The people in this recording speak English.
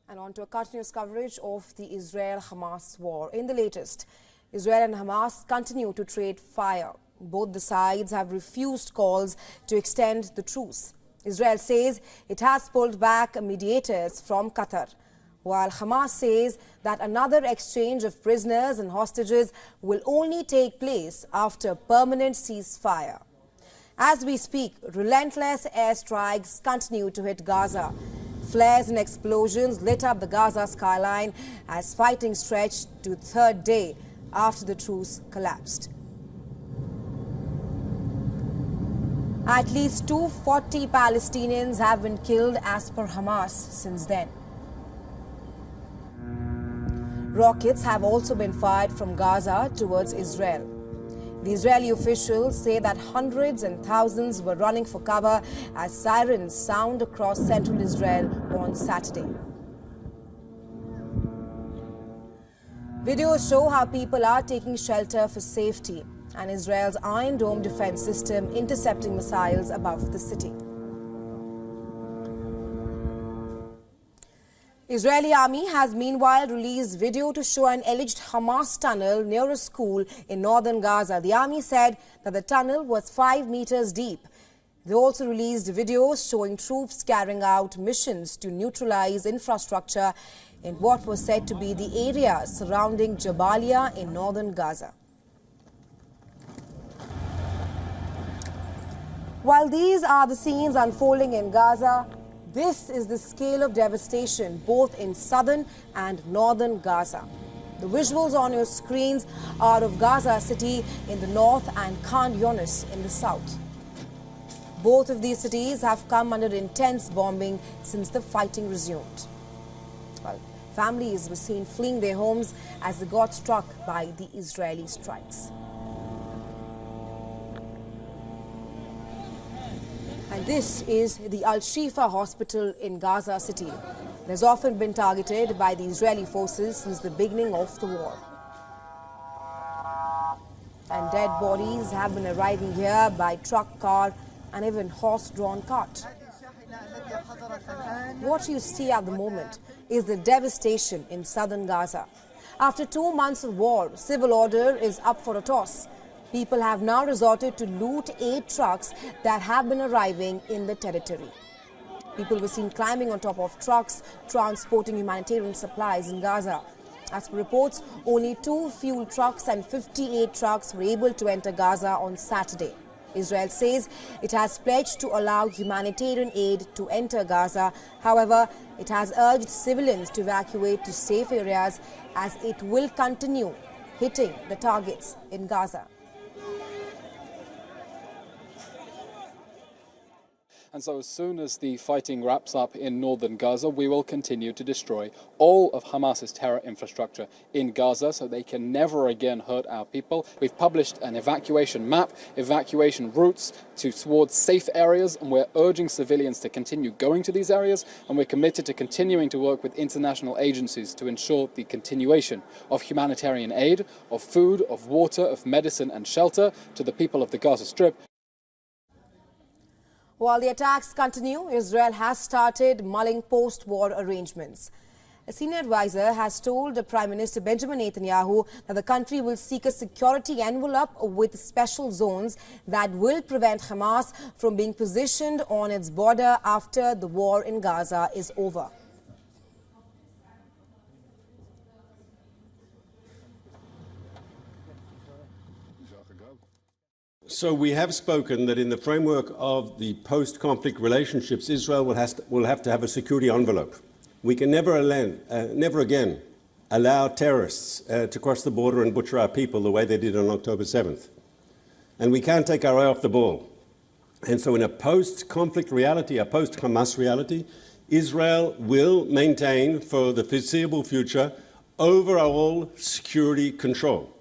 And on to a continuous coverage of the Israel-Hamas war. In the latest, Israel and Hamas continue to trade fire. Both the sides have refused calls to extend the truce. Israel says it has pulled back mediators from Qatar, while Hamas says that another exchange of prisoners and hostages will only take place after a permanent ceasefire. As we speak, relentless airstrikes continue to hit Gaza. Flares and explosions lit up the Gaza skyline as fighting stretched to the third day after the truce collapsed. At least 240 Palestinians have been killed as per Hamas since then. Rockets have also been fired from Gaza towards Israel. The Israeli officials say that hundreds and thousands were running for cover as sirens sound across central Israel on Saturday. Videos show how people are taking shelter for safety and Israel's Iron Dome defense system intercepting missiles above the city. Israeli army has meanwhile released video to show an alleged Hamas tunnel near a school in northern Gaza. The army said that the tunnel was 5 meters deep. They also released videos showing troops carrying out missions to neutralize infrastructure in what was said to be the area surrounding Jabalia in northern Gaza. While these are the scenes unfolding in Gaza, this is the scale of devastation both in southern and northern Gaza. The visuals on your screens are of Gaza City in the north and Khan Yunis in the south. Both of these cities have come under intense bombing since the fighting resumed. Well, families were seen fleeing their homes as they got struck by the Israeli strikes. And this is the Al-Shifa hospital in Gaza City. It has often been targeted by the Israeli forces since the beginning of the war. And dead bodies have been arriving here by truck, car and even horse-drawn cart. What you see at the moment is the devastation in southern Gaza. After 2 months of war, civil order is up for a toss. People have now resorted to loot 8 trucks that have been arriving in the territory. People were seen climbing on top of trucks, transporting humanitarian supplies in Gaza. As per reports, only 2 fuel trucks and 58 trucks were able to enter Gaza on Saturday. Israel says it has pledged to allow humanitarian aid to enter Gaza. However, it has urged civilians to evacuate to safe areas as it will continue hitting the targets in Gaza. And so as soon as the fighting wraps up in northern Gaza, we will continue to destroy all of Hamas's terror infrastructure in Gaza so they can never again hurt our people. We've published an evacuation map, evacuation routes towards safe areas, and we're urging civilians to continue going to these areas, and we're committed to continuing to work with international agencies to ensure the continuation of humanitarian aid, of food, of water, of medicine and shelter to the people of the Gaza Strip. While the attacks continue, Israel has started mulling post-war arrangements. A senior advisor has told Prime Minister Benjamin Netanyahu that the country will seek a security envelope with special zones that will prevent Hamas from being positioned on its border after the war in Gaza is over. So we have spoken that in the framework of the post-conflict relationships, Israel will have to have a security envelope. We can never again allow terrorists to cross the border and butcher our people the way they did on October 7th. And we can't take our eye off the ball. And so in a post-conflict reality, a post-Hamas reality, Israel will maintain for the foreseeable future overall security control.